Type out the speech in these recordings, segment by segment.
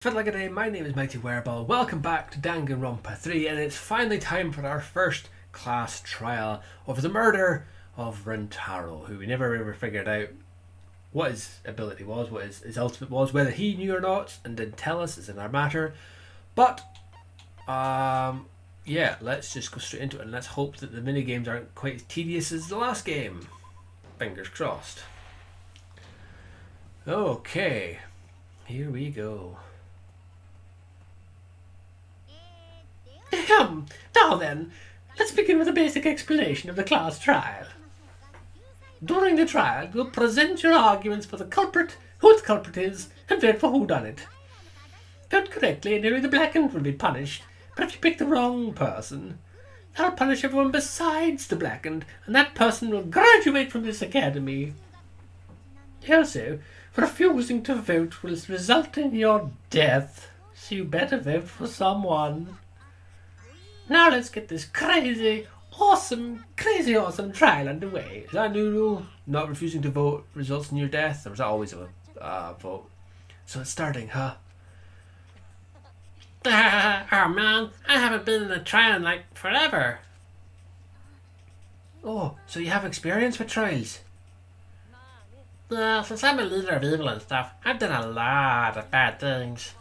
Fiddle-a-day, my name is Mighty Wereball. Welcome back to Danganronpa 3, and it's finally time for our first class trial over the murder of Rentaro, who we never ever figured out what his ability was, what his ultimate was, whether he knew or not, and didn't tell us is another matter. But, yeah, let's just go straight into it, and let's hope that the mini-games aren't quite as tedious as the last game. Fingers crossed. Okay, here we go. Now then, let's begin with a basic explanation of the class trial. During the trial, you'll present your arguments for the culprit, who the culprit is, and vote for who done it. Vote correctly and only the blackened will be punished, but if you pick the wrong person, that'll punish everyone besides the blackened, and that person will graduate from this academy. Also, refusing to vote will result in your death, so you better vote for someone. Now let's get this crazy awesome trial underway. Is that a new rule? Not refusing to vote results in your death? Or was that always a vote? So it's starting, huh? Oh man, I haven't been in a trial in like forever. Oh, so you have experience with trials? Since I'm a leader of evil and stuff, I've done a lot of bad things.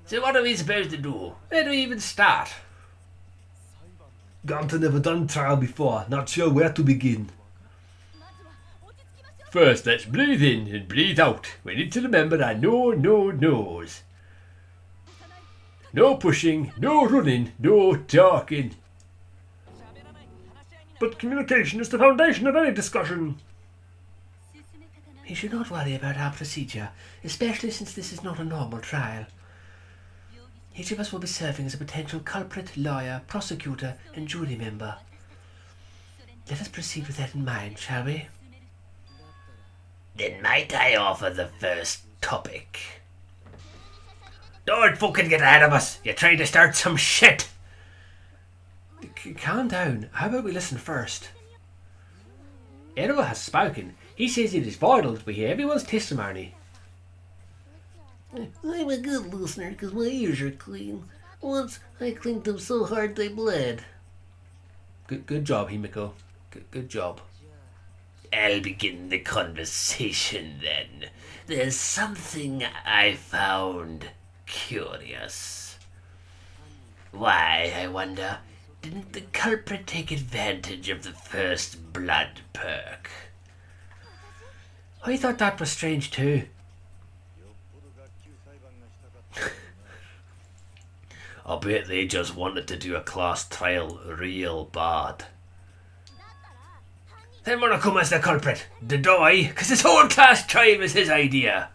So what are we supposed to do? Where do we even start? Gonta never done trial before, not sure where to begin. First, let's breathe in and breathe out. We need to remember that no knows. No pushing, no running, no talking. But communication is the foundation of any discussion. You should not worry about our procedure, especially since this is not a normal trial. Each of us will be serving as a potential culprit, lawyer, prosecutor, and jury member. Let us proceed with that in mind, shall we? Then might I offer the first topic? Don't fucking get ahead of us. You're trying to start some shit. Calm down. How about we listen first? Errol has spoken. He says it is vital that we hear everyone's testimony. I'm a good listener because my ears are clean. Once I clinked them so hard they bled. Good job, Himiko. Good job. I'll begin the conversation then. There's something I found curious. Why, I wonder, didn't the culprit take advantage of the first blood perk? I thought that was strange too. I bet they just wanted to do a class trial real bad. Then Monokuma's the culprit. Did I? Because this whole class trial was his idea.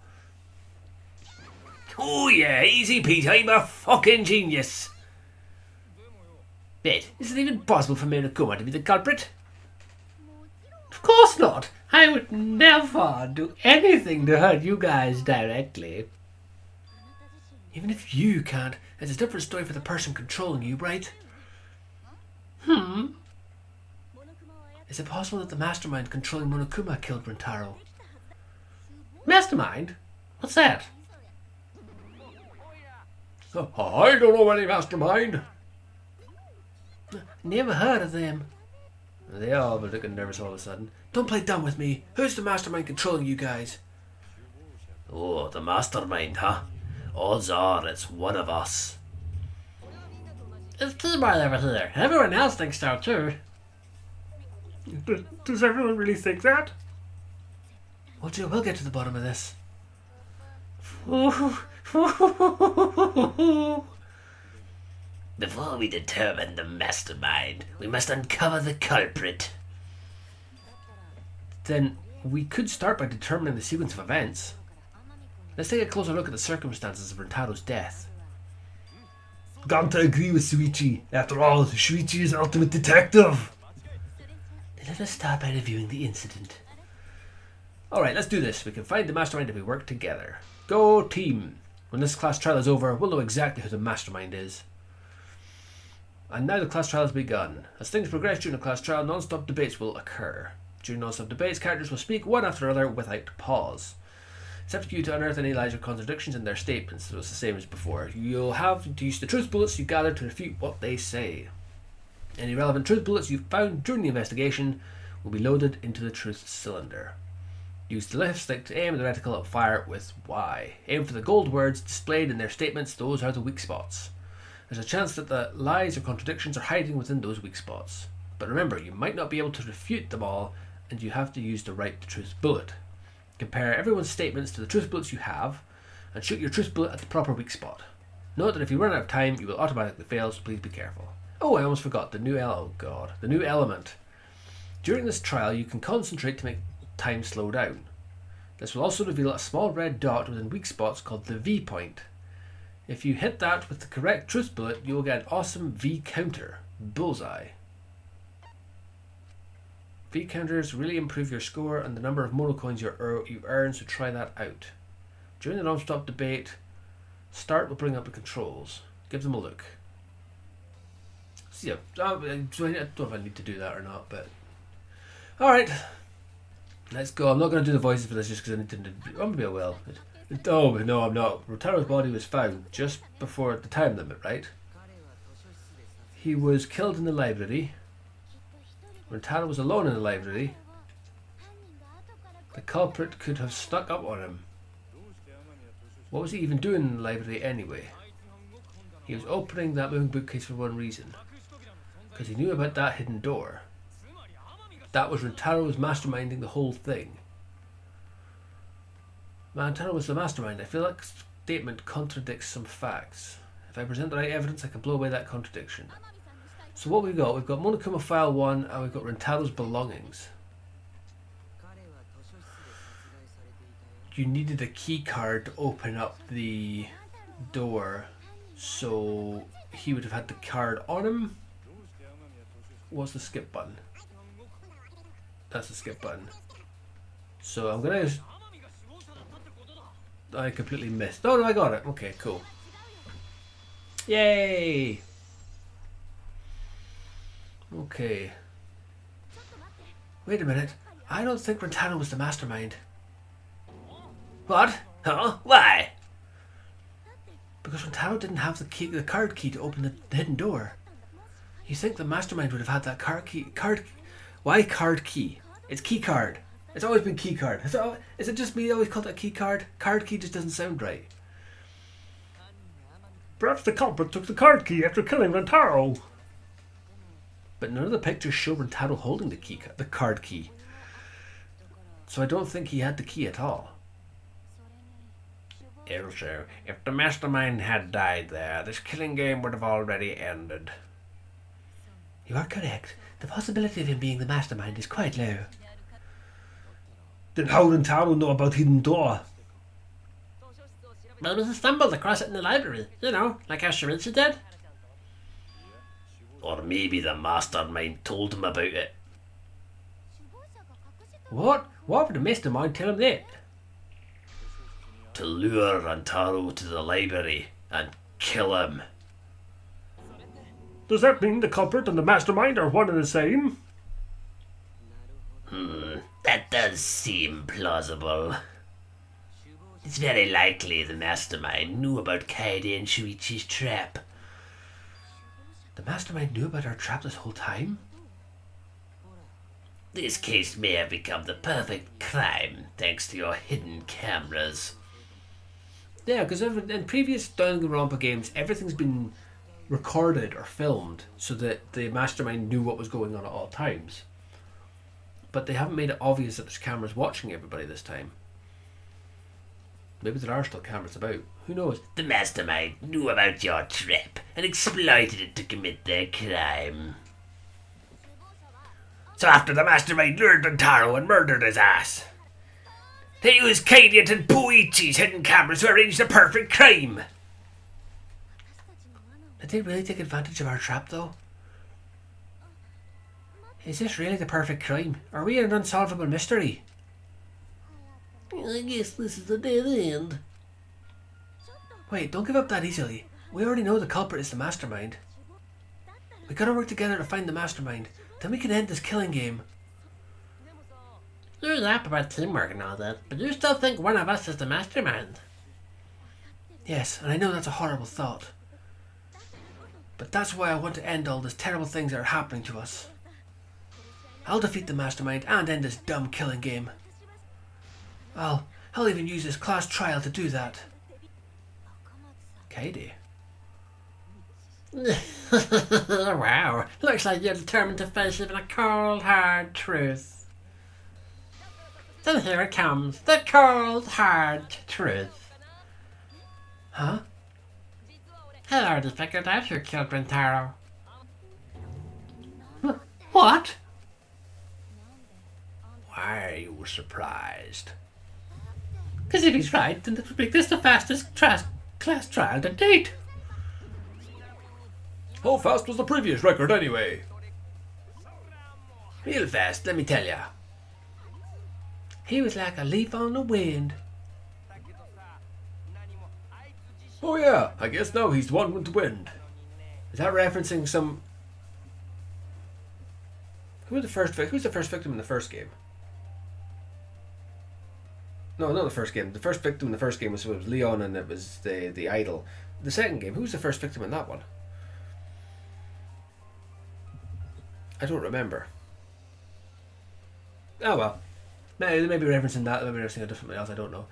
Oh yeah, easy Pete, I'm a fucking genius. Wait, is it even possible for Monokuma to be the culprit? Of course not. I would never do anything to hurt you guys directly. Even if you can't, it's a different story for the person controlling you, right? Is it possible that the mastermind controlling Monokuma killed Rentaro? Mastermind? What's that? I don't know any mastermind. Never heard of them. They all were looking nervous all of a sudden. Don't play dumb with me. Who's the mastermind controlling you guys? Oh, the mastermind, huh? Odds are it's one of us. It's T-Bar over here. Everyone else thinks so too. Does everyone really think that? Well, Joe, we'll get to the bottom of this. Before we determine the mastermind, we must uncover the culprit. Then we could start by determining the sequence of events. Let's take a closer look at the circumstances of Rentaro's death. Gonta agree with Shuichi. After all, Shuichi is ultimate detective. Then let us start by reviewing the incident. Alright, let's do this. We can find the mastermind if we work together. Go team! When this class trial is over, we'll know exactly who the mastermind is. And now the class trial has begun. As things progress during the class trial, non-stop debates will occur. During non-stop debates, characters will speak one after another without pause. It's up to you to unearth any lies or contradictions in their statements, so it's the same as before. You'll have to use the truth bullets you gather to refute what they say. Any relevant truth bullets you found during the investigation will be loaded into the truth cylinder. Use the left stick to aim the reticle and fire with Y. Aim for the gold words displayed in their statements, those are the weak spots. There's a chance that the lies or contradictions are hiding within those weak spots. But remember, you might not be able to refute them all, and you have to use the right truth bullet. Compare everyone's statements to the truth bullets you have, and shoot your truth bullet at the proper weak spot. Note that if you run out of time, you will automatically fail, so please be careful. Oh, I almost forgot, the new element. During this trial, you can concentrate to make time slow down. This will also reveal a small red dot within weak spots called the V point. If you hit that with the correct truth bullet, you will get an awesome V counter. Bullseye. V counters really improve your score and the number of monocoins you earn, so try that out. During the non-stop debate, start will bring up the controls. Give them a look. So yeah, I don't know if I need to do that or not, but... Alright, let's go. I'm not going to do the voices for this just because I need to... Oh, maybe I will. Oh, no, I'm not. Rotaro's body was found just before the time limit, right? He was killed in the library. Rotaro was alone in the library. The culprit could have snuck up on him. What was he even doing in the library anyway? He was opening that moving bookcase for one reason. Because he knew about that hidden door. That was Rotaro was masterminding the whole thing. Rotaro was the mastermind. I feel like the statement contradicts some facts. If I present the right evidence, I can blow away that contradiction. So what we've got Monokuma File 1 and we've got Rentaro's belongings. You needed a key card to open up the door, so he would have had the card on him. What's the skip button? That's the skip button. So I'm gonna... I completely missed. Oh no, I got it. Okay, cool. Yay! Okay. Wait a minute. I don't think Rentaro was the mastermind. What? Huh? Why? Because Rentaro didn't have the card key to open the hidden door. You think the mastermind would have had that card key? Why card key? It's key card. It's always been key card. Is it just me that always called that key card? Card key just doesn't sound right. Perhaps the culprit took the card key after killing Rentaro. But none of the pictures show Rentaro holding the card key. So I don't think he had the key at all. Also, if the mastermind had died there, this killing game would have already ended. You are correct. The possibility of him being the mastermind is quite low. Then how did Rentaro know about hidden door? Well, he stumbled across it in the library. You know, like how Shimizu did. Or maybe the mastermind told him about it. What? Why would the mastermind tell him that? To lure Rantaro to the library and kill him. Does that mean the culprit and the mastermind are one and the same? That does seem plausible. It's very likely the mastermind knew about Kaede and Shuichi's trap. The mastermind knew about our trap this whole time? This case may have become the perfect crime thanks to your hidden cameras. Yeah, because in previous Danganronpa games, everything's been recorded or filmed so that the mastermind knew what was going on at all times. But they haven't made it obvious that there's cameras watching everybody this time. Maybe there are still cameras about. Who knows? The mastermind knew about your trap and exploited it to commit their crime. So after the mastermind lured Rentaro and murdered his ass, they used Kaede and Puichi's hidden cameras to arrange the perfect crime. Did they really take advantage of our trap though? Is this really the perfect crime? Are we in an unsolvable mystery? I guess this is the dead end. Wait, don't give up that easily. We already know the culprit is the mastermind. We gotta work together to find the mastermind. Then we can end this killing game. You're rap about teamwork and all that, but you still think one of us is the mastermind. Yes, and I know that's a horrible thought. But that's why I want to end all these terrible things that are happening to us. I'll defeat the mastermind and end this dumb killing game. I'll even use this class trial to do that. Katie. Wow, looks like you're determined to face even a cold, hard truth. Then here it comes, the cold, hard truth. Huh? I already figured out who killed Rintaro. What? Why are you surprised? Because if he's right, then that would make this the fastest class trial to date. How fast was the previous record anyway? Real fast, let me tell ya. He was like a leaf on the wind. Oh yeah, I guess now he's the one with the wind. Is that referencing some... Who's the first victim in the first game? No, not the first game. The first victim in the first game was Leon, and it was the idol. The second game, who's the first victim in that one? I don't remember. Oh well. Maybe they may be referencing that, maybe referencing a different else, I don't know.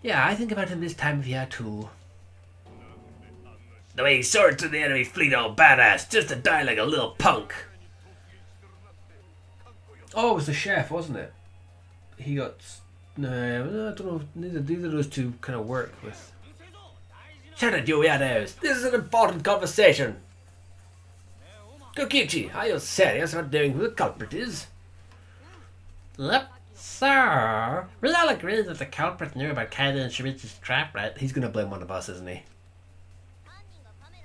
Yeah, I think about him this time of year too. The way he soared through the enemy fleet all badass, just to die like a little punk. Oh, it was the chef, wasn't it? He got... No, I don't know. Neither of those two kind of work with... Shut it, you weirdos. This is an important conversation. Kokichi, are you serious about knowing who the culprit is? Yep, sir. We all agree that the culprit knew about Kaede and Shuichi's trap, right? He's gonna blame one of us, isn't he?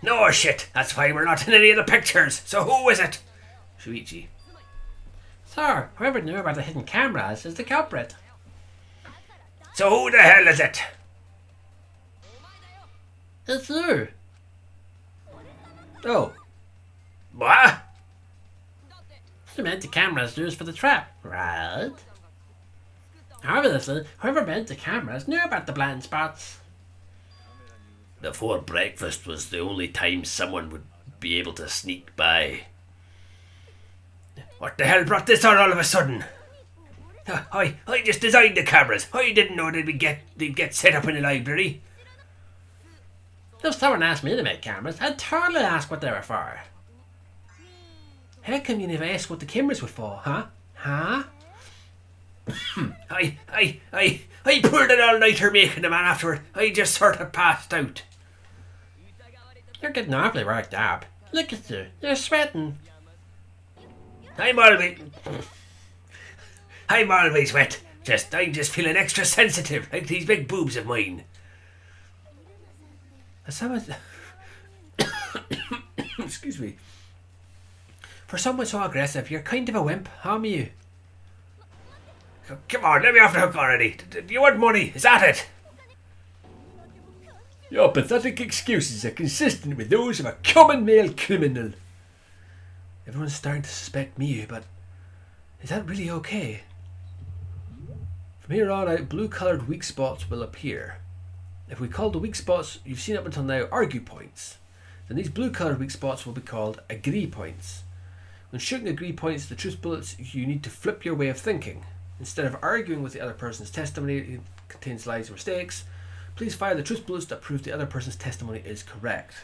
No shit, that's why we're not in any of the pictures. So who is it? Shuichi. Sir, whoever knew about the hidden cameras is the culprit. So who the hell is it? It's you. Oh. What? You meant the cameras used for the trap, right? Obviously, whoever made the cameras knew about the blind spots. Before breakfast was the only time someone would be able to sneak by. What the hell brought this on all of a sudden? I just designed the cameras. I didn't know they'd get set up in the library. If someone asked me to make cameras, I'd totally ask what they were for. How come you never asked what the cameras were for, huh? Huh? I pulled an all-nighter making them, and afterward I just sort of passed out. You're getting awfully worked up. Look at you, you're sweating. I'm always wet. I'm just feeling extra sensitive, like these big boobs of mine. Excuse me. For someone so aggressive, you're kind of a wimp, aren't you? Come on, let me off the hook already. Do you want money? Is that it? Your pathetic excuses are consistent with those of a common male criminal. Everyone's starting to suspect me, but is that really okay? From here on out, blue-coloured weak spots will appear. If we call the weak spots you've seen up until now argue points, then these blue-coloured weak spots will be called agree points. When shooting agree points, the truth bullets, you need to flip your way of thinking. Instead of arguing with the other person's testimony it contains lies or mistakes, please fire the truth bullets that prove the other person's testimony is correct.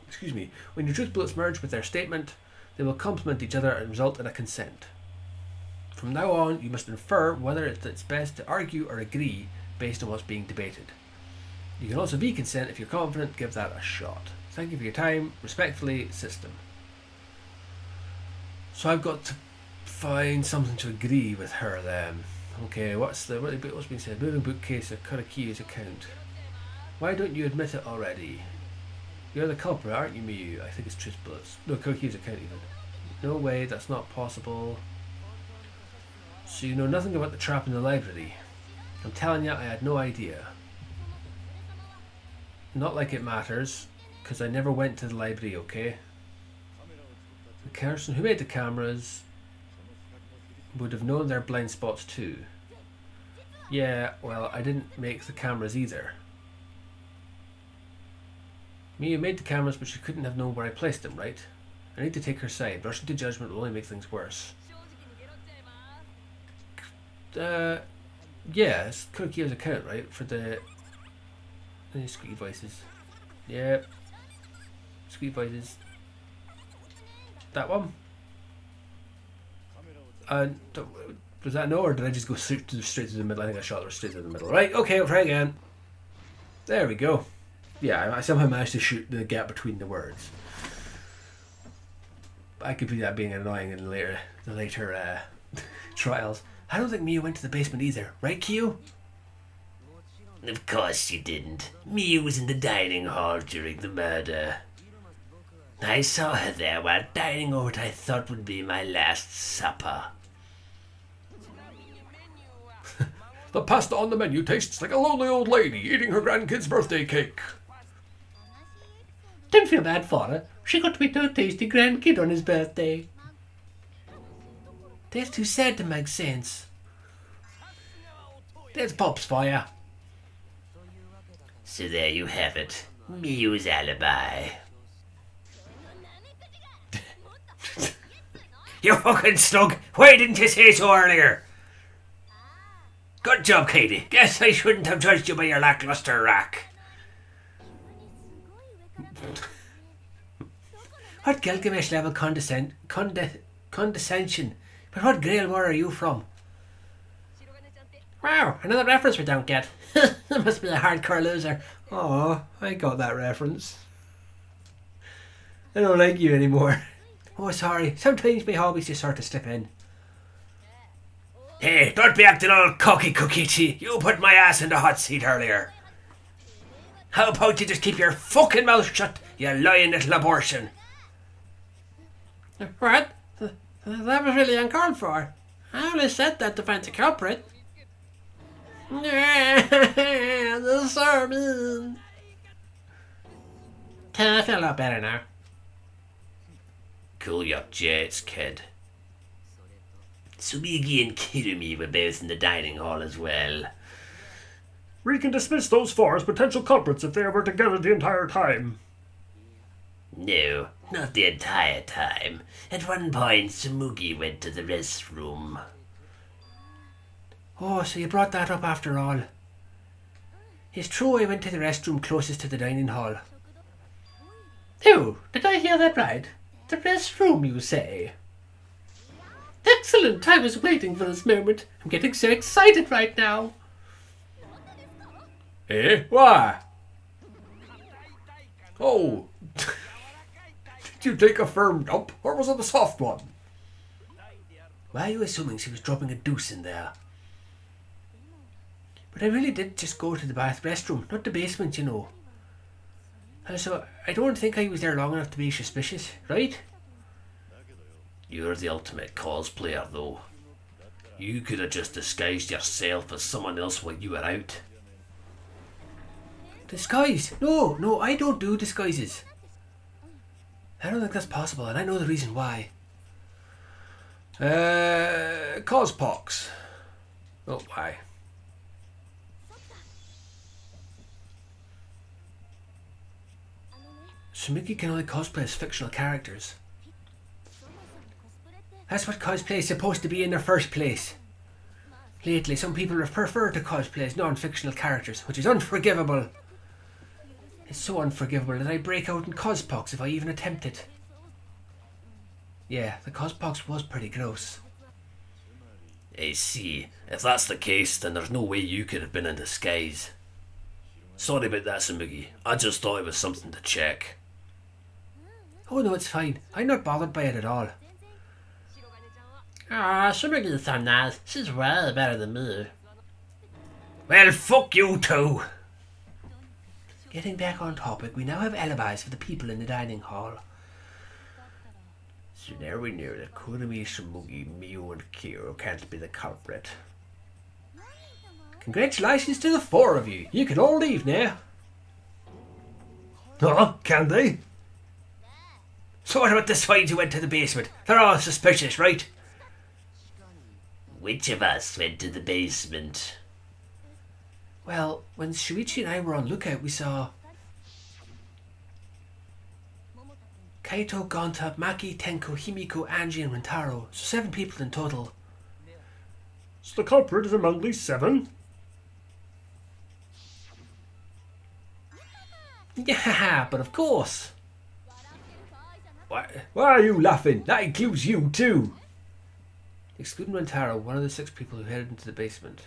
Excuse me. When your truth bullets merge with their statement, they will complement each other and result in a consent. From now on, you must infer whether it's best to argue or agree based on what's being debated. You can also be consent if you're confident. Give that a shot. Thank you for your time. Respectfully, System. So I've got to find something to agree with her then. Okay, what's being said? Moving bookcase or Karaki's account. Why don't you admit it already? You're the culprit, aren't you, Miyu? I think it's truth bullets. No, Karaki's account even. No way, that's not possible. So you know nothing about the trap in the library. I'm telling you, I had no idea. Not like it matters, because I never went to the library, okay? The person who made the cameras would have known their blind spots too. Yeah, well, I didn't make the cameras either. Miyu made the cameras, but she couldn't have known where I placed them, right? I need to take her side. Rushing to judgment will only make things worse. Yeah, it's Kurokio's account, right? For the squeak voices. Yep. Squeak voices. That one? Was that no, or did I just go straight to the middle? I think I shot her straight to the middle. Right, okay, I'll try again. There we go. Yeah, I somehow managed to shoot the gap between the words. I could be that being annoying in the later trials. I don't think Miyu went to the basement either, right, Kyo? Of course she didn't. Miyu was in the dining hall during the murder. I saw her there while dining over what I thought would be my last supper. The pasta on the menu tastes like a lonely old lady eating her grandkid's birthday cake. Don't feel bad for her. She got to meet her tasty grandkid on his birthday. That's too sad to make sense. There's Pops for you. So there you have it. Miyu's alibi. You fucking slug! Why didn't you say so earlier? Good job, Katie. Guess I shouldn't have judged you by your lackluster rack. What Gilgamesh level condescension? But what Grail War are you from? Wow, another reference we don't get. That must be a hardcore loser. Oh, I got that reference. I don't like you anymore. Oh, sorry. Sometimes my hobbies just sort of slip in. Hey, don't be acting all cocky cookie. You put my ass in the hot seat earlier. How about you just keep your fucking mouth shut, you lying little abortion? What? That was really uncalled for. I only said that to find the culprit. That's so mean. I feel a lot better now. Cool your jets, kid. Sumigi and Kirumi were both in the dining hall as well. We can dismiss those four as potential culprits if they were together the entire time. No, not the entire time. At one point, Sumugi went to the restroom. Oh, so you brought that up after all. It's true I went to the restroom closest to the dining hall. Oh, did I hear that right? The restroom, you say? Excellent! I was waiting for this moment. I'm getting so excited right now. Eh? Why? Oh. Did you take a firm dump, or was it a soft one? Why are you assuming she was dropping a deuce in there? But I really did just go to the restroom, not the basement, you know. And so, I don't think I was there long enough to be suspicious, right? You're the ultimate cosplayer, though. You could have just disguised yourself as someone else while you were out. Disguise? No, I don't do disguises. I don't think that's possible, and I know the reason why. Cospox. Oh, why? Sumiki can only cosplay as fictional characters. That's what cosplay is supposed to be in the first place. Lately, some people have preferred to cosplay as non-fictional characters, which is unforgivable. It's so unforgivable that I break out in cospox if I even attempt it. Yeah, the cospox was pretty gross. I see. If that's the case, then there's no way you could have been in disguise. Sorry about that, Sumugi. I just thought it was something to check. Oh no, it's fine. I'm not bothered by it at all. Ah, Sumugi's so nice. She's way better than me. Well, fuck you too. Getting back on topic, we now have alibis for the people in the dining hall. So now we know that Kurumi, Sumugi, Miyu and Kyo can't be the culprit. Congratulations to the four of you. You can all leave now. Huh? Can they? So what about the swines who went to the basement? They're all suspicious, right? Which of us went to the basement? Well, when Shuichi and I were on lookout, we saw Kaito, Gonta, Maki, Tenko, Himiko, Angie, and Rintaro. So 7 people in total. So the culprit is among these 7? Yeah, but of course. Why are you laughing? That includes you too. Excluding Rintaro, one of the 6 people who headed into the basement.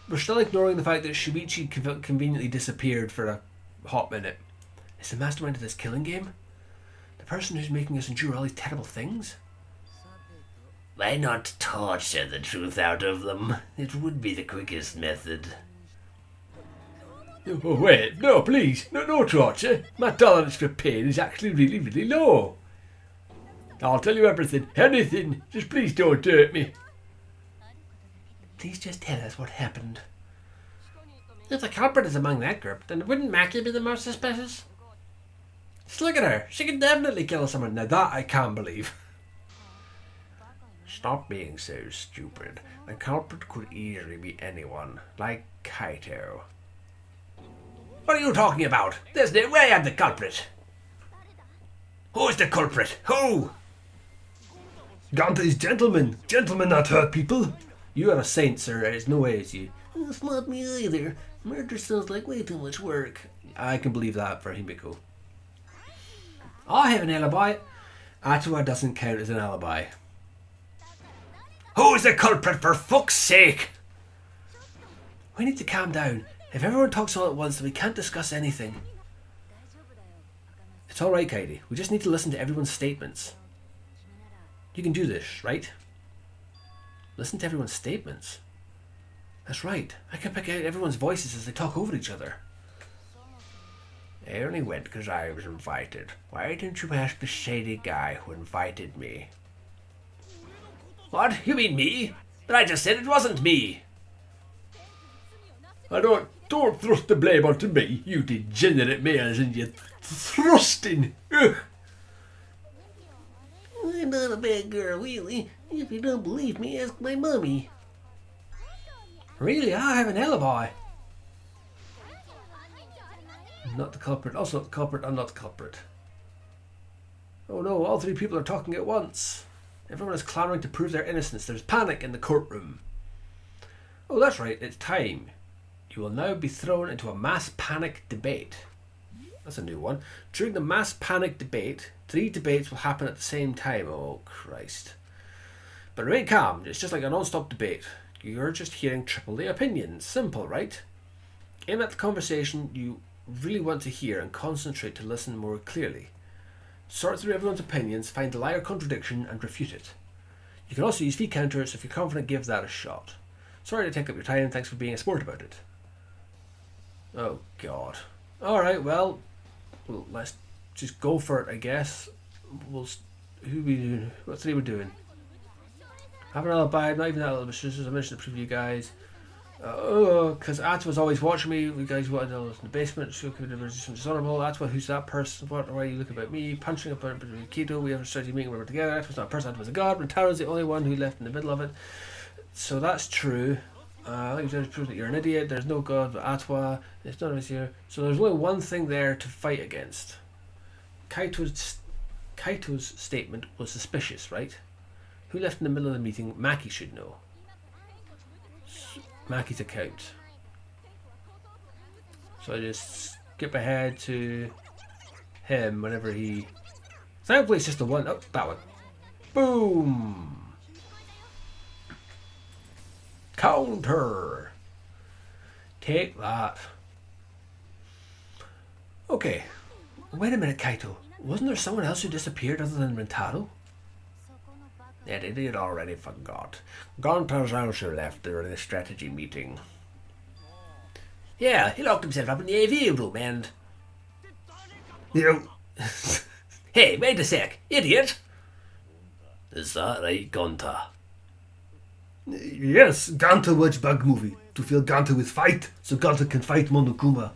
We're still ignoring the fact that Shuichi conveniently disappeared for a hot minute. Is the mastermind of this killing game the person who's making us endure all these terrible things? Why not torture the truth out of them? It would be the quickest method. Oh, wait, no, please, no torture. My tolerance for pain is actually really low. I'll tell you everything, anything. Just please don't hurt me. Please just tell us what happened. If the culprit is among that group, then wouldn't Maki be the most suspicious? Just look at her. She can definitely kill someone. Now that I can't believe. Stop being so stupid. The culprit could easily be anyone, like Kaito. What are you talking about? There's no way I'm the culprit. Who's the culprit? Who? Ganta is gentleman that hurt people. You are a saint, sir. There's no way it's you. It's not me either. Murder sounds like way too much work. I can believe that for Himiko. I have an alibi. Atua doesn't count as an alibi. Who's the culprit, for fuck's sake? We need to calm down. If everyone talks all at once, then we can't discuss anything. It's alright, Kaidi. We just need to listen to everyone's statements. You can do this, right? Listen to everyone's statements. That's right. I can pick out everyone's voices as they talk over each other. I only went because I was invited. Why didn't you ask the shady guy who invited me? What? You mean me? But I just said it wasn't me. Don't thrust the blame onto me, you degenerate males, and you thrusting. Ugh. I'm not a bad girl, really. If you don't believe me, ask my mommy. Really? I have an alibi. Not the culprit. Also not the culprit. I'm not the culprit. Oh no, all 3 people are talking at once. Everyone is clamoring to prove their innocence. There's panic in the courtroom. Oh, that's right. It's time. You will now be thrown into a mass panic debate. That's a new one. During the mass panic debate, 3 debates will happen at the same time. Oh, Christ. But remain calm. It's just like a non-stop debate. You're just hearing triple A opinions. Simple, right? Aim at the conversation you really want to hear and concentrate to listen more clearly. Sort through everyone's opinions, find the lie or contradiction, and refute it. You can also use V counters if you're confident. Give that a shot. Sorry to take up your time. Thanks for being a sport about it. Oh, God. Alright, well, let's just go for it, I guess. Who are we doing? What 3 we doing? Have an alibi, not even that little bit, as I mentioned to the preview, guys. Because Atua was always watching me. You guys wanted to listen in the basement. So could have some dishonorable. Atua, who's that person? What? Why are you looking about me? Punching up Keto. We have a strategy meeting. We were together. Atua's not a person. Atua's a god. Rentaro's the only one who left in the middle of it. So that's true. I think you just prove that you're an idiot. There's no god but Atua. It's none of us here. So there's only one thing there to fight against. Kaito's statement was suspicious, right? Who left in the middle of the meeting? Maki should know. Maki's account. So I just skip ahead to him whenever he... Thankfully it's just the one. Oh, that one. Boom! Counter! Take that. Okay. Wait a minute, Kaito. Wasn't there someone else who disappeared other than Rintaro? That idiot already forgot. Gonta's also left during the strategy meeting. Yeah, he locked himself up in the AV room and... You. Hey, wait a sec, idiot! Is that right, Gonta? Yes, Ganta watch bug movie. To feel Ganta with fight, so Ganta can fight Monokuma.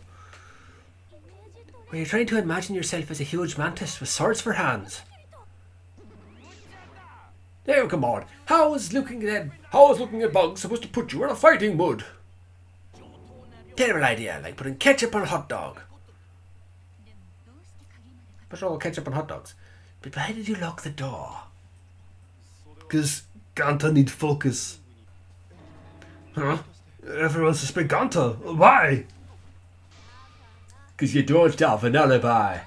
Were you trying to imagine yourself as a huge mantis with swords for hands? Now, come on. How is looking at bugs supposed to put you in a fighting mood? Terrible idea, like putting ketchup on a hot dog. What's wrong with ketchup on hot dogs? But why did you lock the door? Because Ganta need focus. Huh? Everyone suspect Ganta. Why? Because you don't have an alibi.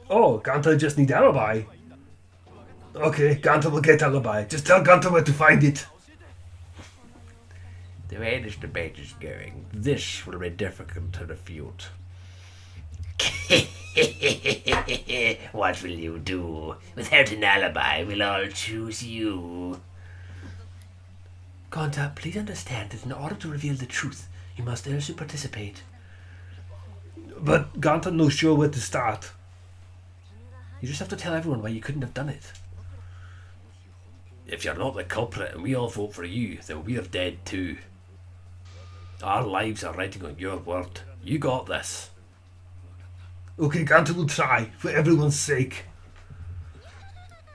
Oh, Ganta just need alibi. Okay, Ganta will get alibi. Just tell Ganta where to find it. The way this debate is going, this will be difficult to refute. What will you do? Without an alibi, we'll all choose you. Ganta, please understand that in order to reveal the truth, you must also participate. But Ganta knows sure where to start. You just have to tell everyone why you couldn't have done it. If you're not the culprit and we all vote for you, then we're dead too. Our lives are riding on your word. You got this. Okay, Ganta will try, for everyone's sake.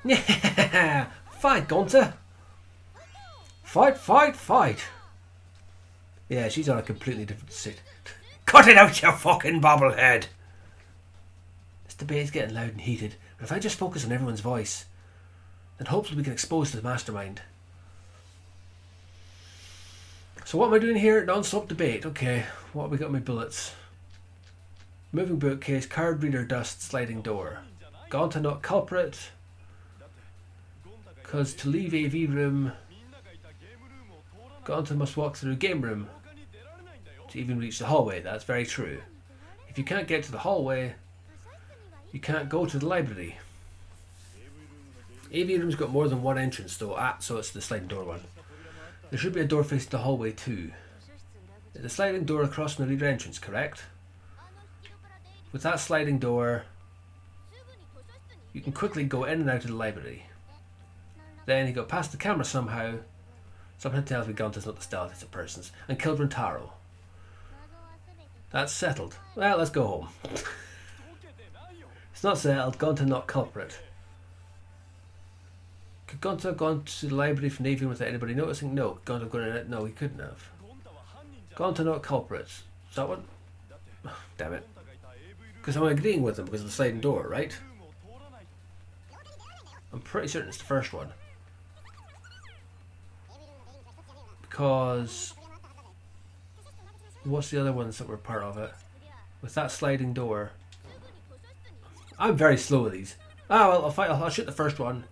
Yeah, fight, Gunter. Fight. Yeah, she's on a completely different sit. Cut it out, you fucking bobblehead! This debate is getting loud and heated, but if I just focus on everyone's voice, then hopefully we can expose the mastermind. So what am I doing here? Non-stop debate. Okay, what have we got in my bullets? Moving bookcase, card reader dust, sliding door. Ganta not culprit. Because to leave AV room, Ganta must walk through game room to even reach the hallway. That's very true. If you can't get to the hallway, you can't go to the library. AV room's got more than one entrance though, so it's the sliding door one. There should be a door facing the hallway too. The sliding door across from the reader entrance, correct? With that sliding door, you can quickly go in and out of the library. Then you go past the camera somehow. Something tells me Gunta's not the stealthiest of persons, and killed Rintaro. That's settled. Well, let's go home. It's not settled. Gunta not culprit. Could Gunta have gone to the library from Navy without anybody noticing? No. Could Gunta have gone in it? No, he couldn't have. Gunta not culprit. Is that one? Oh, damn it. Because I'm agreeing with him because of the sliding door, right? I'm pretty certain it's the first one. Because what's the other ones that were part of it? With that sliding door. I'm very slow with these. Ah well, I'll shoot the first one.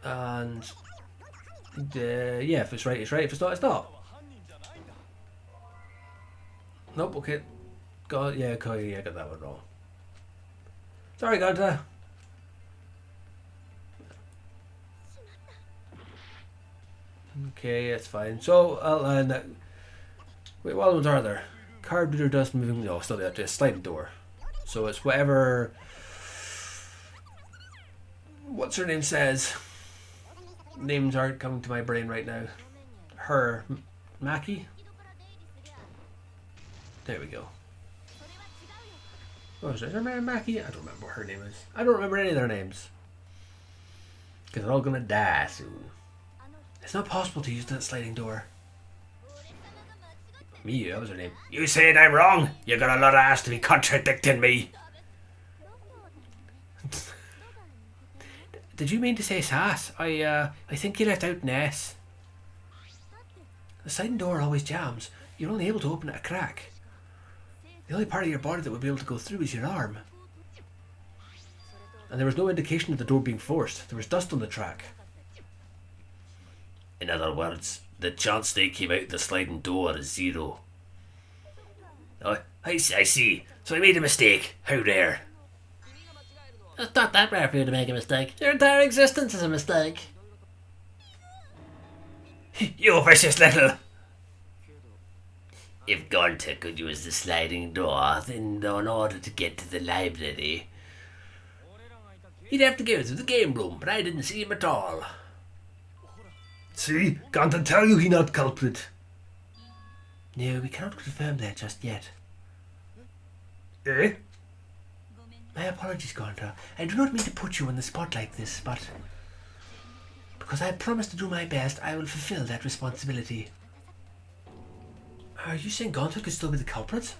And yeah, if it's right, it's right. If it's not, it's not. Nope. Okay. God, yeah, okay, yeah, I got that one wrong. Sorry, Gunta. Okay, it's fine. So I'll wait, what ones are there? Card reader dust moving. No, still there. Just sliding door. So it's whatever. What's her name says? Names aren't coming to my brain right now. Her, Maki. There we go. Oh, is her name Maki? I don't remember what her name is. I don't remember any of their names. Because they're all gonna die soon. It's not possible to use that sliding door. Miyu, that was her name. You said I'm wrong. You got a lot of ass to be contradicting me. Did you mean to say sass? I think you left out an S. The sliding door always jams. You're only able to open it a crack. The only part of your body that would be able to go through is your arm. And there was no indication of the door being forced. There was dust on the track. In other words, the chance they came out the sliding door is 0. Oh, I see. So I made a mistake. How rare. It's not that rare for you to make a mistake. Your entire existence is a mistake. You vicious little... If Gunta could use the sliding door, then in order to get to the library, he'd have to go through the game room, but I didn't see him at all. See? Ganta tell you he not culprit. No, we cannot confirm that just yet. Eh? My apologies, Gonta. I do not mean to put you on the spot like this, but because I promised to do my best, I will fulfill that responsibility. Are you saying Gonta could still be the culprit?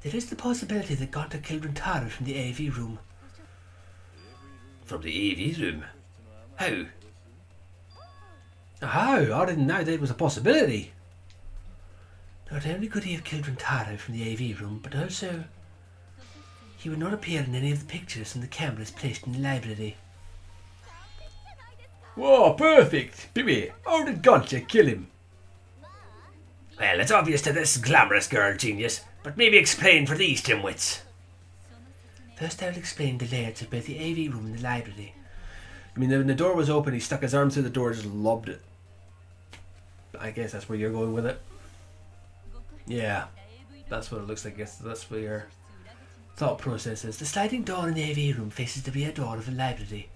There is the possibility that Gonta killed Rintaro from the AV room. From the AV room? How? How? I didn't know that was a possibility. Not only could he have killed Rintaro from the AV room, but also he would not appear in any of the pictures from the cameras placed in the library. Whoa, perfect! But wait, how did Gonta kill him? Well, it's obvious to this glamorous girl genius, but maybe explain for these dimwits. First I will explain the layouts of both the AV room and the library. I mean, when the door was open, he stuck his arm through the door and just lobbed it. I guess that's where you're going with it. Yeah, that's what it looks like. Yes, that's where your thought process is. The sliding door in the AV room faces the rear door of the library.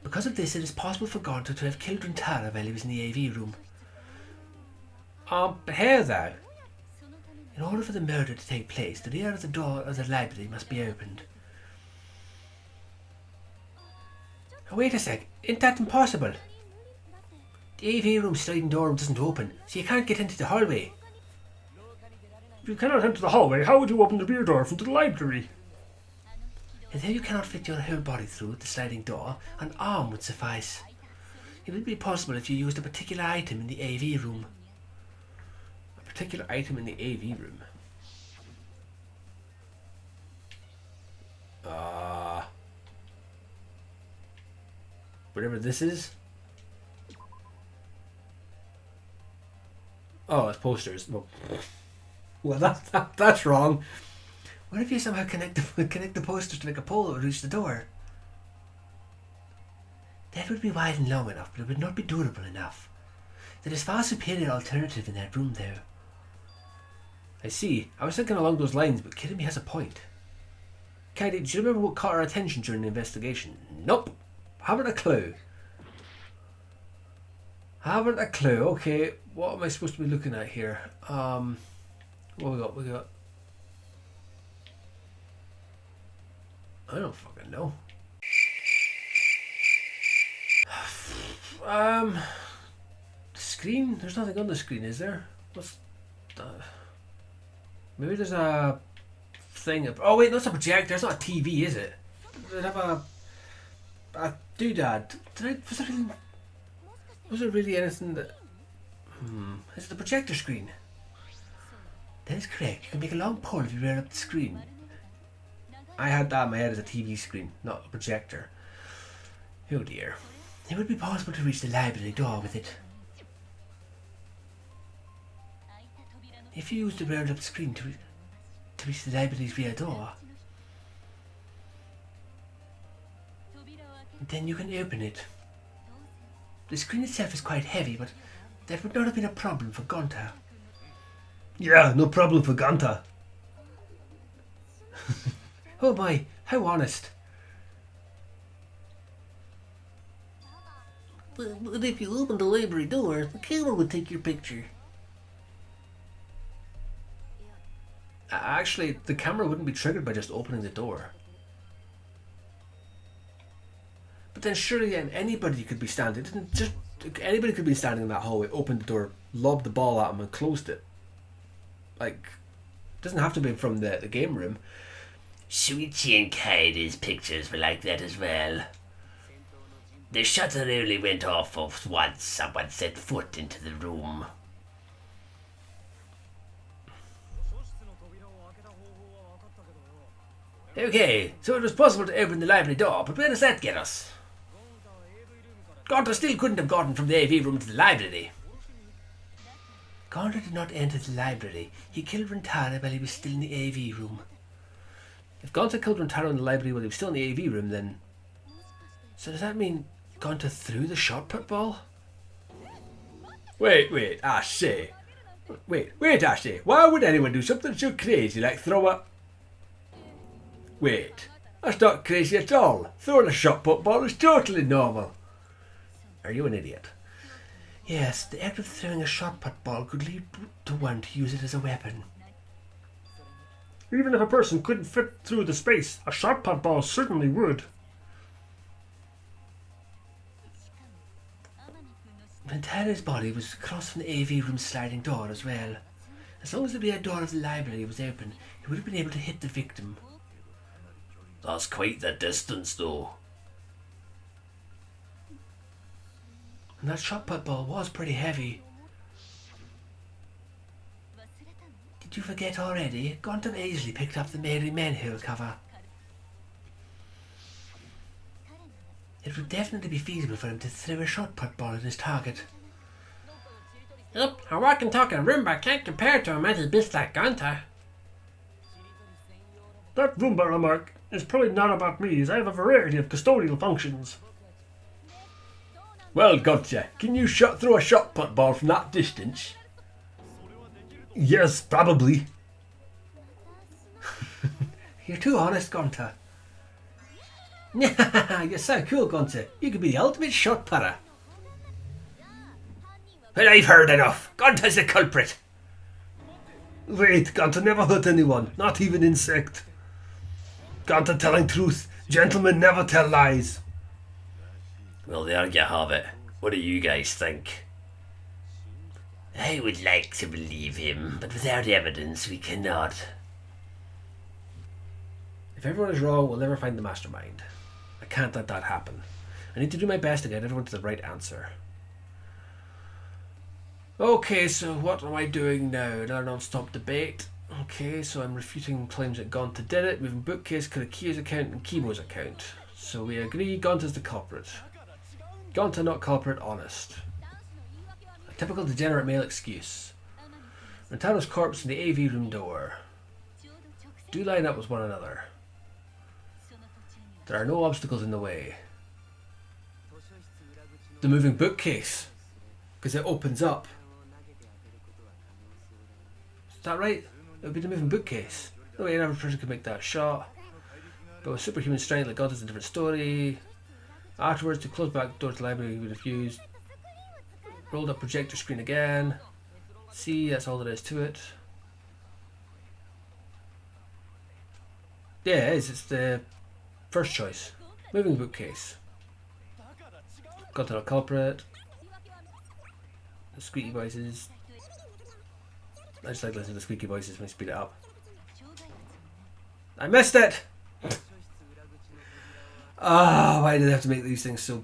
Because of this, it is possible for Gonta to have killed Rintaro while he was in the AV room. But how though? In order for the murder to take place, the rear of the door of the library must be opened. Oh, wait a sec, ain't that impossible? The AV room sliding door doesn't open, so you can't get into the hallway. If you cannot enter the hallway, how would you open the rear door from the library? Although you cannot fit your whole body through the sliding door, an arm would suffice. It would be possible if you used a particular item in the AV room. A particular item in the AV room? Whatever this is? Oh, it's posters. Well, that's wrong. What if you somehow connect the posters to make a pole that would reach the door? That would be wide and long enough, but it would not be durable enough. There is far superior alternative in that room, though. I see. I was thinking along those lines, but Kirimi has a point. Kaidi, do you remember what caught our attention during the investigation? Nope. Haven't a clue. Haven't a clue. Okay, what am I supposed to be looking at here? What we got? I don't fucking know. Screen? There's nothing on the screen, is there? What's the... Maybe there's a thing. Oh wait, that's a projector. It's not a TV, is it? Does it have a doodad? Was there really anything that... Is it a projector screen? That is correct. You can make a long pole if you rear up the screen. I had that in my head as a TV screen, not a projector. Oh dear. It would be possible to reach the library door with it. If you use the rear up screen to reach the library's rear door, then you can open it. The screen itself is quite heavy, but that would not have been a problem for Gonta. Yeah, no problem for Gonta. Oh my, how honest. But if you open the library door, the camera would take your picture. Actually, the camera wouldn't be triggered by just opening the door. But then surely anybody could be standing. Anybody could be standing in that hallway, opened the door, lobbed the ball at him and closed it. Like, it doesn't have to be from the game room. Shuichi and Kaide's pictures were like that as well. The shutter only went off once someone set foot into the room. Okay, so it was possible to open the library door, but where does that get us? Gonta still couldn't have gotten from the AV room to the library. Gonta did not enter the library. He killed Rintaro while he was still in the AV room. If Gonta killed Rintaro in the library while he was still in the AV room, then... So does that mean Gonta threw the shot put ball? Wait, Ashley. Wait, Ashley. Why would anyone do something so crazy like throw a... Wait, that's not crazy at all. Throwing a shot put ball is totally normal. Are you an idiot? Yes, the act of throwing a shot put ball could lead to one to use it as a weapon. Even if a person couldn't fit through the space, a shot put ball certainly would. Rentaro's body was across from the AV room sliding door as well. As long as the rear door of the library was open, he would have been able to hit the victim. That's quite the distance, though. And that shot put ball was pretty heavy. Did you forget already? Gonta easily picked up the Mary Menhill cover. It would definitely be feasible for him to throw a shot put ball at his target. Yep, a walking talking Roomba can't compare to a mighty beast like Gunter. That Roomba remark is probably not about me, as I have a variety of custodial functions. Well, gotcha. Can you throw a shot put ball from that distance? Yes, probably. You're too honest, Gonta. You're so cool, Gonta. You could be the ultimate shot putter. But I've heard enough. Gonta's the culprit. Wait, Ganta never hurt anyone, not even insect. Ganta telling truth. Gentlemen never tell lies. Well, there you have it. What do you guys think? I would like to believe him, but without evidence we cannot. If everyone is wrong, we'll never find the mastermind. I can't let that happen. I need to do my best to get everyone to the right answer. Okay, so what am I doing now? Another non-stop debate. Okay, so I'm refuting claims that Gonta did it, moving bookcase, Kurakiyo's account, and Kimo's account. So we agree Gonta's the culprit. Gonta not culprit, honest. A typical degenerate male excuse. Rentaro's corpse in the AV room door. Do line up with one another. There are no obstacles in the way. The moving bookcase, because it opens up. Is that right? It would be the moving bookcase. No way an average person could make that shot. But with superhuman strength, like God is a different story. Afterwards, to close back the door to the library, he would have used. Rolled up projector screen again. See, that's all there is to it. Yeah, it is. It's the first choice. Moving bookcase. Got to the culprit. The squeaky voices. I just like listening to the squeaky voices when you speed it up. I missed it! Why do they have to make these things so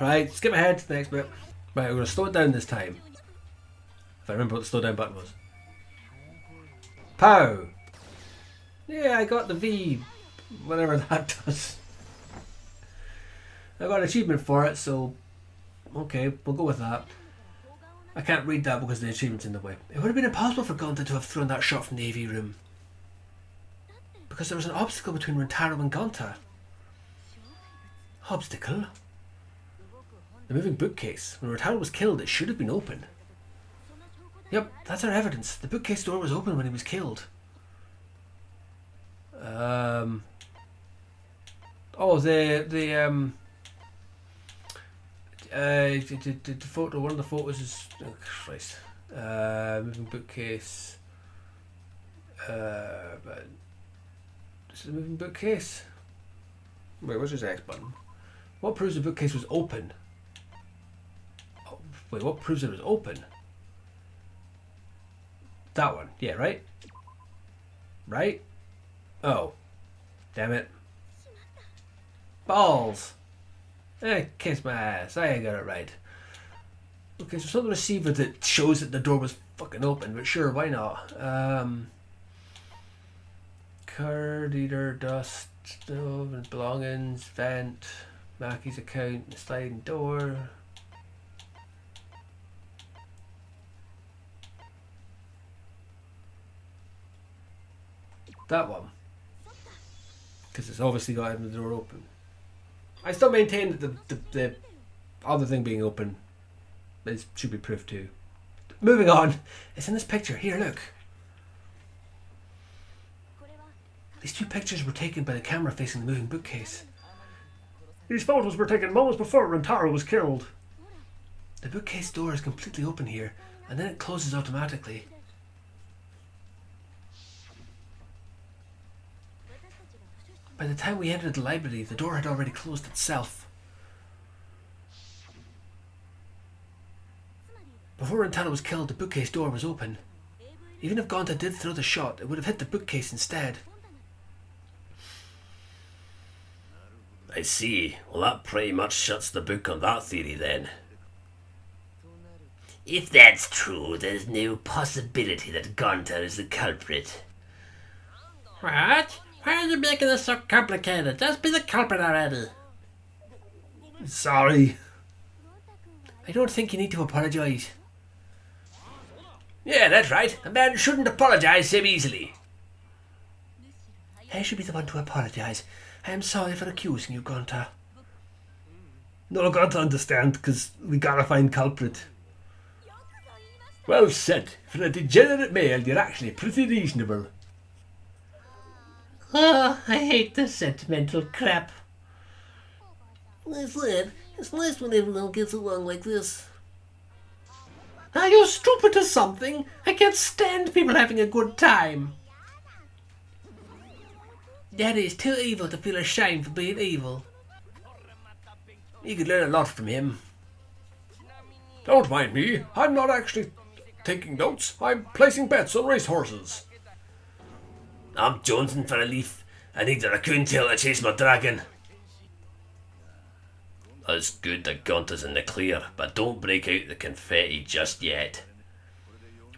right, skip ahead to the next bit. Right, we're going to slow it down this time. If I remember what the slow down button was. Pow! Yeah, I got the V, whatever that does. I got an achievement for it, so okay, we'll go with that. I can't read that because the achievement's in the way. It would have been impossible for Gonta to have thrown that shot from the AV room. Because there was an obstacle between Rentaro and Gonta. Obstacle? The moving bookcase. When Rentaro was killed, it should have been open. Yep, that's our evidence. The bookcase door was open when he was killed. The photo, one of the photos is, oh Christ, moving bookcase, but this is a moving bookcase. Wait, where's his X button? What proves the bookcase was open? Oh, wait, what proves it was open? That one, yeah, right? Right? Oh, damn it. Balls! Kiss my ass, I ain't got it right. Okay, so it's not the receiver that shows that the door was fucking open, but sure, why not? Card eater, dust, stove, and belongings, vent, Mackie's account, sliding door. That one. Because it's obviously got the door open. I still maintain that the other thing being open should be proof too. Moving on. It's in this picture. Here, look. These two pictures were taken by the camera facing the moving bookcase. These photos were taken moments before Rentaro was killed. The bookcase door is completely open here, and then it closes automatically. By the time we entered the library, the door had already closed itself. Before Rentaro was killed, the bookcase door was open. Even if Gonta did throw the shot, it would have hit the bookcase instead. I see. Well, that pretty much shuts the book on that theory then. If that's true, there's no possibility that Gonta is the culprit. What? Why are you making this so complicated? Just be the culprit already. Sorry. I don't think you need to apologise. Yeah, that's right. A man shouldn't apologise so easily. I should be the one to apologise. I am sorry for accusing you, Gonta. No, got to understand, because we gotta find culprit. Well said. For a degenerate male, you're actually pretty reasonable. Oh, I hate this sentimental crap. I said, it's nice when everyone gets along like this. Are you stupid or something? I can't stand people having a good time. Daddy is too evil to feel ashamed for being evil. You could learn a lot from him. Don't mind me. I'm not actually taking notes. I'm placing bets on racehorses. I'm jonesing for a leaf. I need a raccoon tail to chase my dragon. That's good that Gonta's in the clear, but don't break out the confetti just yet.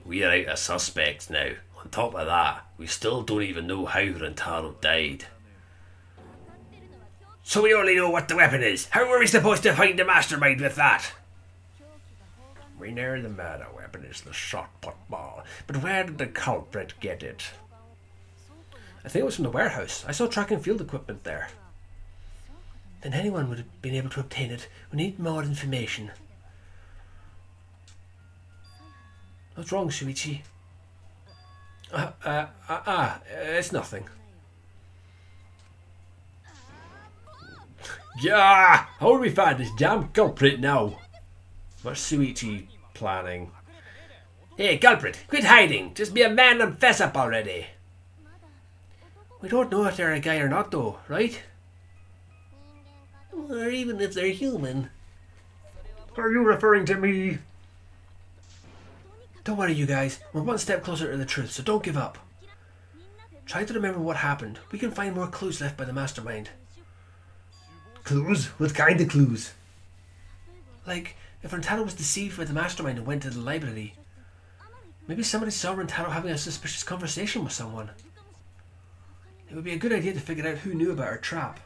We're out of suspects now. On top of that, we still don't even know how Rentaro died. So we only know what the weapon is. How are we supposed to find the mastermind with that? We know the murder weapon is the shot put ball, but where did the culprit get it? I think it was from the warehouse. I saw track and field equipment there. Then anyone would have been able to obtain it. We need more information. What's wrong, Shuichi? It's nothing. Yeah! How do we find this damn culprit now? What's Shuichi planning? Hey, culprit, quit hiding. Just be a man and fess up already. We don't know if they're a guy or not, though, right? Or even if they're human. Are you referring to me? Don't worry, you guys. We're one step closer to the truth, so don't give up. Try to remember what happened. We can find more clues left by the mastermind. Clues? What kind of clues? Like, if Rentaro was deceived by the mastermind and went to the library, maybe somebody saw Rentaro having a suspicious conversation with someone. It would be a good idea to figure out who knew about our trap.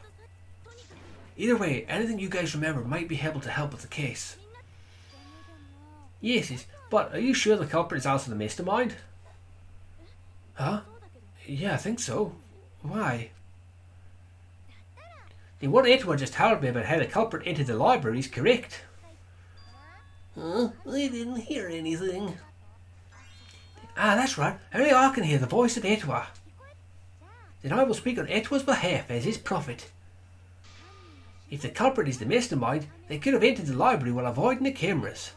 Either way, anything you guys remember might be able to help with the case. Yes, but are you sure the culprit is also the mastermind? Huh? Yeah, I think so. Why? The one Edward just told me about how the culprit entered the library is correct. Huh? I didn't hear anything. Ah, that's right. Only I can hear the voice of Etwa. Then I will speak on Etwa's behalf as his prophet. If the culprit is the mastermind, they could have entered the library while avoiding the cameras.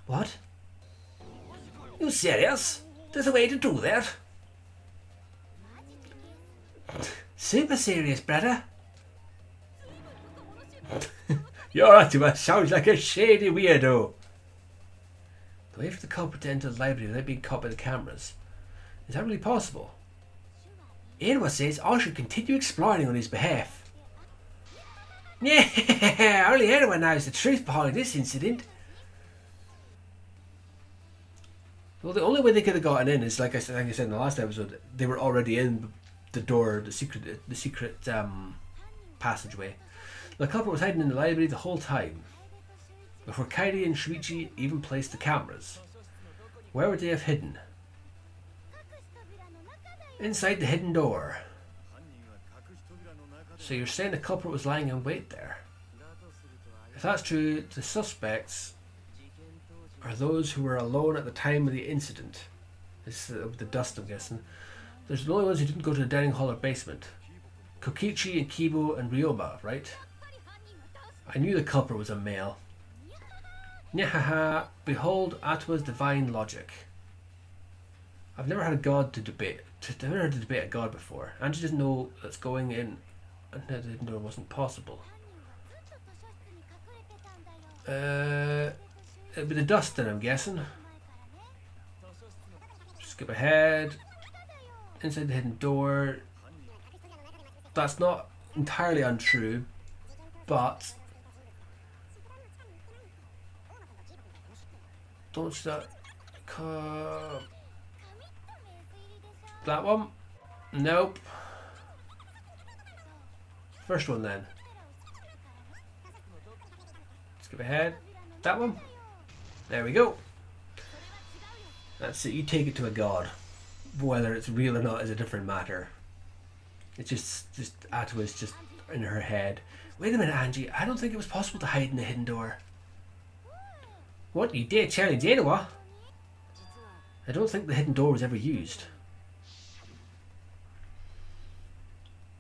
What? You serious? There's a way to do that? Super serious, brother. Your Atuma sounds like a shady weirdo. The way for the culprit to enter the library without being caught by the cameras. Is that really possible? Edward says I should continue exploring on his behalf. Yeah, only Edward knows the truth behind this incident. Well, the only way they could have gotten in is, like I said in the last episode, they were already in the door, the secret passageway. The culprit was hiding in the library the whole time, before Kairi and Shuichi even placed the cameras. Where would they have hidden? Inside the hidden door. So you're saying the culprit was lying in wait there? If that's true, the suspects are those who were alone at the time of the incident. This is the dust, I'm guessing. There's the only ones who didn't go to the dining hall or basement. Kokichi and Kibo and Ryoma, right? I knew the culprit was a male. Nyahaha, behold Atwa's divine logic. I've never had a god to debate. I've never had to debate a god before. Angie didn't know that's going in and that the hidden door wasn't possible. It'd be the dust then, I'm guessing. Skip ahead. Inside the hidden door. That's not entirely untrue, but don't start. That one? Nope. First one then. Skip ahead. That one? There we go. That's it. You take it to a god. Whether it's real or not is a different matter. It's just Atua is just in her head. Wait a minute, Angie. I don't think it was possible to hide in the hidden door. What? You dare challenge Enoa? I don't think the hidden door was ever used.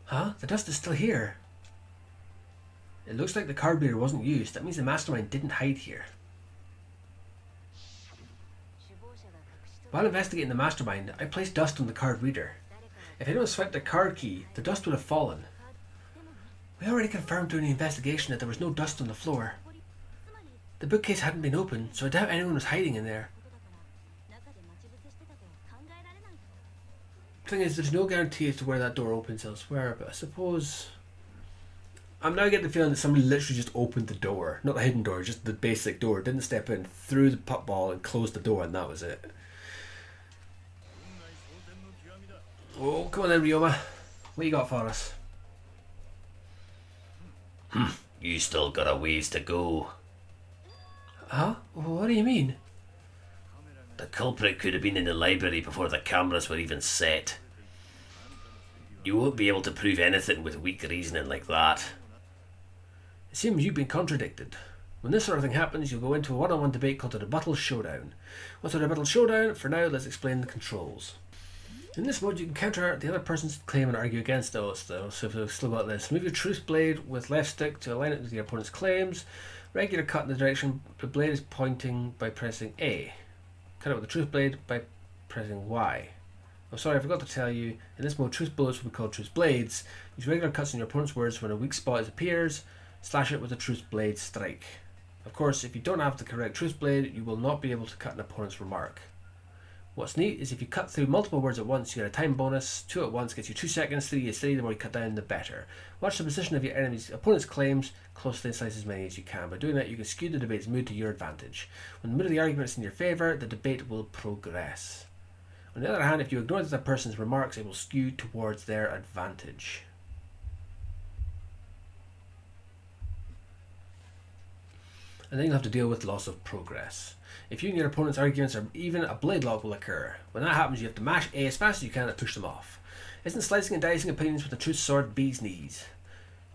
Huh? The dust is still here. It looks like the card reader wasn't used. That means the mastermind didn't hide here. While investigating the mastermind, I placed dust on the card reader. If anyone swiped the card key, the dust would have fallen. We already confirmed during the investigation that there was no dust on the floor. The bookcase hadn't been opened, so I doubt anyone was hiding in there. The thing is, there's no guarantee as to where that door opens elsewhere, but I suppose... I'm now getting the feeling that somebody literally just opened the door. Not the hidden door, just the basic door. Didn't step in, threw the putt ball and closed the door, and that was it. Oh, come on then, Ryoma. What you got for us? You still got a ways to go. Huh? What do you mean? The culprit could have been in the library before the cameras were even set. You won't be able to prove anything with weak reasoning like that. It seems you've been contradicted. When this sort of thing happens, you'll go into a one-on-one debate called a rebuttal showdown. What's a rebuttal showdown? For now, let's explain the controls. In this mode, you can counter the other person's claim and argue against those, though. So if you've still got this, move your truth blade with left stick to align it with your opponent's claims. Regular cut in the direction the blade is pointing by pressing A. Cut it with the truth blade by pressing Y. Oh, sorry, I forgot to tell you. In this mode, truth bullets will be called truth blades. Use regular cuts in your opponent's words when a weak spot appears. Slash it with a truth blade strike. Of course, if you don't have the correct truth blade, you will not be able to cut an opponent's remark. What's neat is if you cut through multiple words at once, you get a time bonus. 2 at once gets you 2 seconds, 3 is 3, the more you cut down, the better. Watch the position of your opponent's claims closely and slice as many as you can. By doing that, you can skew the debate's mood to your advantage. When the mood of the argument is in your favour, the debate will progress. On the other hand, if you ignore the other person's remarks, it will skew towards their advantage. And then you'll have to deal with loss of progress. If you and your opponent's arguments are even, a blade lock will occur. When that happens, you have to mash A as fast as you can to push them off. Isn't slicing and dicing opinions with the truth sword bee's knees?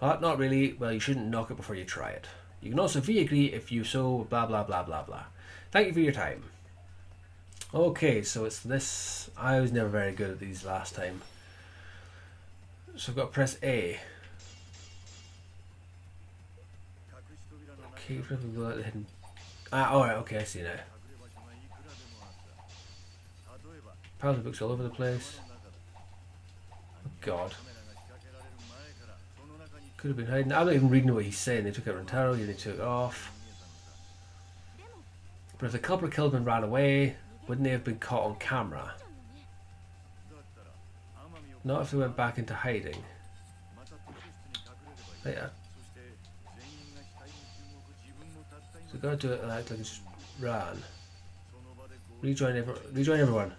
Well, not really. Well, you shouldn't knock it before you try it. You can also agree if you so blah blah blah blah blah. Thank you for your time. Okay, so it's this. I was never very good at these last time. So I've got to press A. Okay, if we go out the hidden. Alright, okay, I see now. Piles of books all over the place. Oh, God. Could have been hiding. I'm not even reading what he's saying. They took out Rentaro, they took it off. But if the culprit killed him and ran away, wouldn't they have been caught on camera? Not if they went back into hiding. Yeah. So go to it and act like it just ran. Rejoin everyone.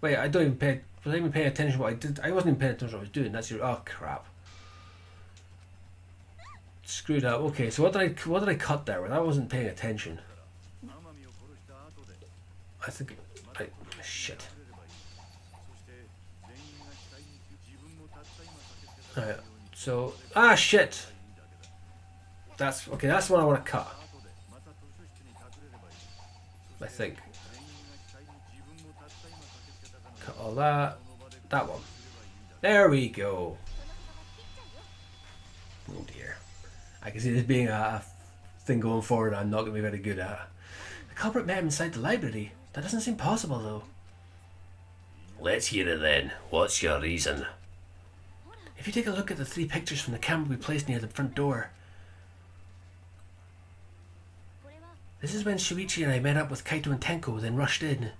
Wait, I don't even pay. Was I even paying attention to what I did? I wasn't even paying attention to what I was doing. That's your. Oh crap. Screwed up. Okay, so what did I cut there? I wasn't paying attention. I think. Shit. Alright. So shit. That's okay. That's what I want to cut. I think. Cut all that. That one. There we go. Oh dear. I can see this being a thing going forward I'm not going to be very good at. The culprit met him inside the library. That doesn't seem possible though. Let's hear it then. What's your reason? If you take a look at the 3 pictures from the camera we placed near the front door, this is when Shuichi and I met up with Kaito and Tenko, then rushed in.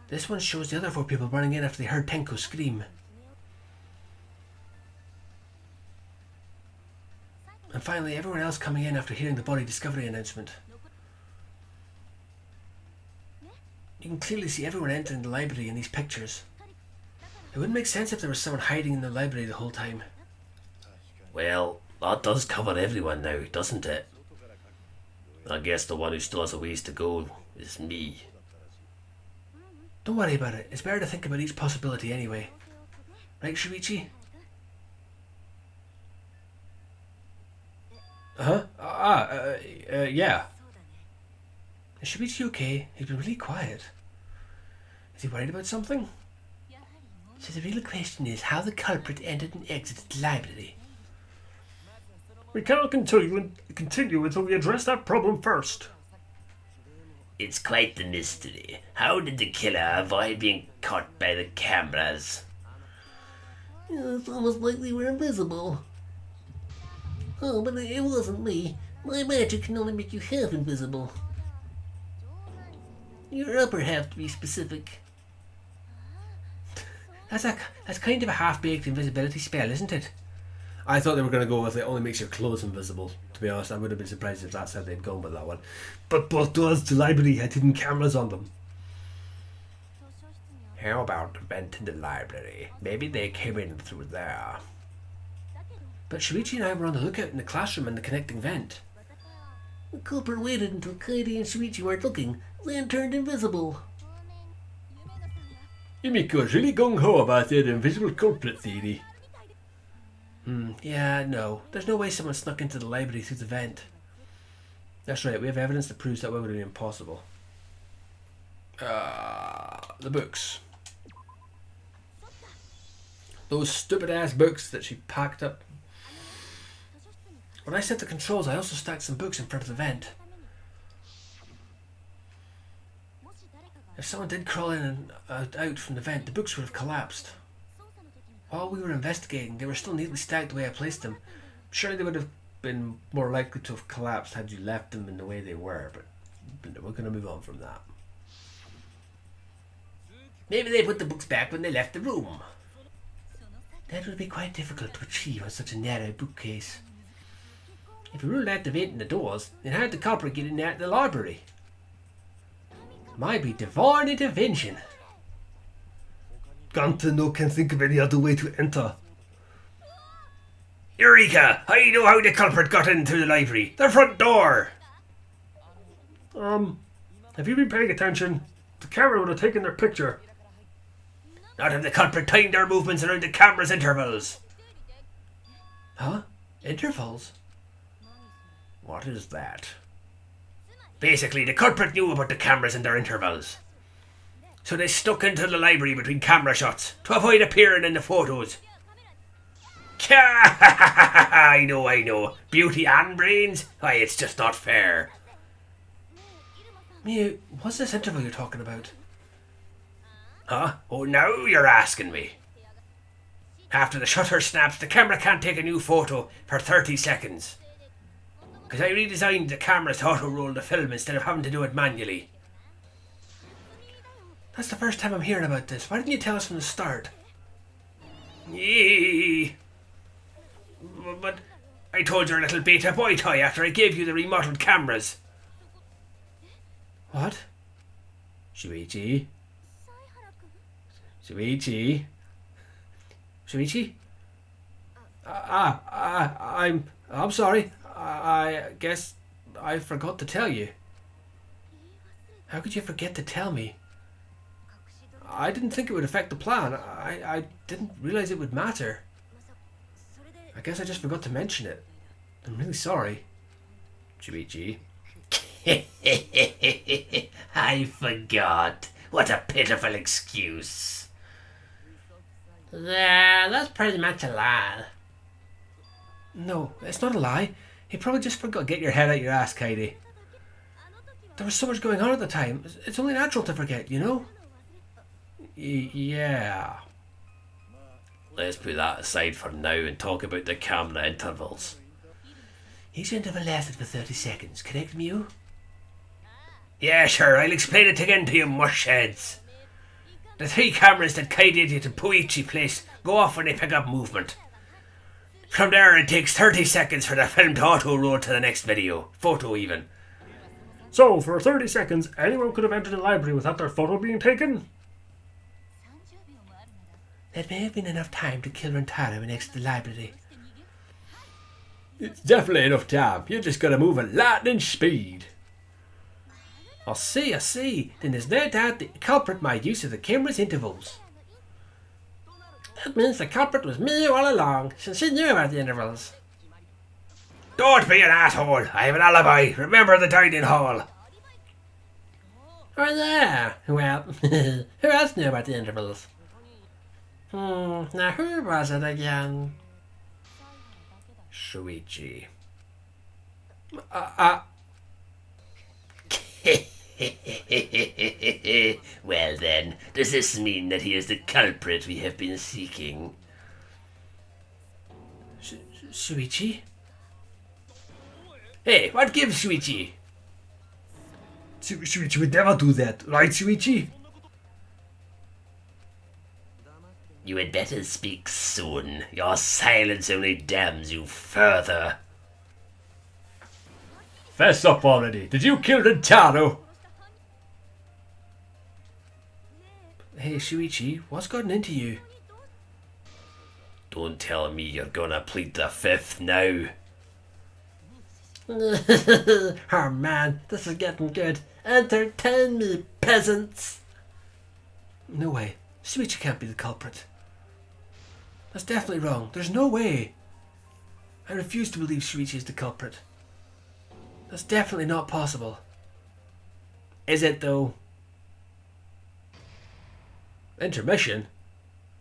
This one shows the other 4 people running in after they heard Tenko scream. And finally, everyone else coming in after hearing the body discovery announcement. You can clearly see everyone entering the library in these pictures. It wouldn't make sense if there was someone hiding in the library the whole time. Well, that does cover everyone now, doesn't it? I guess the one who still has a ways to go is me. Don't worry about it. It's better to think about each possibility anyway. Right, Shuichi? Yeah. Is Shuichi okay? He's been really quiet. Is he worried about something? So the real question is how the culprit entered and exited the library. We cannot continue until we address that problem first. It's quite the mystery. How did the killer avoid being caught by the cameras? It's almost like they were invisible. Oh, but it wasn't me. My magic can only make you half invisible. Your upper half, to be specific. That's kind of a half-baked invisibility spell, isn't it? I thought they were going to go with it only makes your clothes invisible. To be honest, I would have been surprised if that's how they'd gone with that one. But both doors to the library had hidden cameras on them. How about the vent in the library? Maybe they came in through there. But Shuichi and I were on the lookout in the classroom and the connecting vent. The culprit waited until Kaede and Shuichi weren't looking, then turned invisible. Yumiko's really gung-ho about their invisible culprit theory. Yeah, no. There's no way someone snuck into the library through the vent. That's right, we have evidence that proves that would have been impossible. The books. Those stupid ass books that she packed up. When I set the controls, I also stacked some books in front of the vent. If someone did crawl in and out from the vent, the books would have collapsed. While we were investigating, they were still neatly stacked the way I placed them. Surely they would have been more likely to have collapsed had you left them in the way they were, but we're going to move on from that. Maybe they put the books back when they left the room. That would be quite difficult to achieve on such a narrow bookcase. If we ruled out the vent and the doors, then how did the culprit get in and out of the library? Might be divine intervention. Ganta no can think of any other way to enter. Eureka! I know how the culprit got into the library. The front door! Have you been paying attention? The camera would have taken their picture. Not if the culprit timed their movements around the camera's intervals. Huh? Intervals? What is that? Basically, the culprit knew about the cameras and their intervals. So they snuck into the library between camera shots to avoid appearing in the photos. I know. Beauty and brains? Why, it's just not fair. Mew, what's this interval you're talking about? Huh? Oh, now you're asking me. After the shutter snaps, the camera can't take a new photo for 30 seconds. Because I redesigned the camera to auto-roll the film instead of having to do it manually. That's the first time I'm hearing about this. Why didn't you tell us from the start? Yee. But I told your little beta boy toy after I gave you the remodeled cameras. What? Shuichi? Shuichi? Shuichi? I'm sorry. I guess I forgot to tell you. How could you forget to tell me? I didn't think it would affect the plan. I didn't realize it would matter. I guess I just forgot to mention it. I'm really sorry. Shuichi. I forgot. What a pitiful excuse. That's pretty much a lie. No, it's not a lie. He probably just forgot. Get your head out your ass, Kaede. there was so much going on at the time. It's only natural to forget, you know? Yeah. Let's put that aside for now and talk about the camera intervals. Each interval lasted for 30 seconds, correct, Mew? Yeah, sure, I'll explain it again to you mushheads. The 3 cameras that Kite Idiot and Puichi place go off when they pick up movement. From there, it takes 30 seconds for the film to auto-roll to the next video. Photo, even. So, for 30 seconds, anyone could have entered the library without their photo being taken? That may have been enough time to kill Rentaro and exit the library. It's definitely enough time. You just gotta move at lightning speed. I see. Then there's no doubt the culprit made use of the camera's intervals. That means the culprit was me all along, since he knew about the intervals. Don't be an asshole. I have an alibi. Remember the dining hall. Oh yeah, well, who else knew about the intervals? Now who was it again? Shuichi. Well then, does this mean that he is the culprit we have been seeking? Shuichi? Hey, what gives, Shuichi? Shuichi would never do that, right, Shuichi? You had better speak soon. Your silence only damns you further. Fess up already. Did you kill Rentaro? Hey, Shuichi, what's gotten into you? Don't tell me you're gonna plead the 5th now. Oh man, this is getting good. Entertain me, peasants! No way. Shuichi can't be the culprit. That's definitely wrong. There's no way. I refuse to believe Shuichi is the culprit. That's definitely not possible. Is it though? Intermission?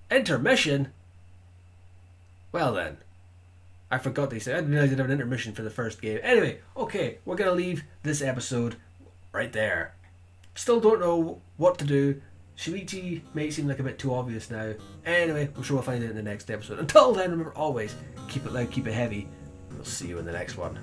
Intermission? Well then. I forgot they said. I didn't realize they'd have an intermission for the first game. Anyway, okay, we're gonna leave this episode right there. Still don't know what to do. Shuichi may seem like a bit too obvious now. Anyway, we're sure we'll find out in the next episode. Until then, remember always, keep it loud, keep it heavy. We'll see you in the next one.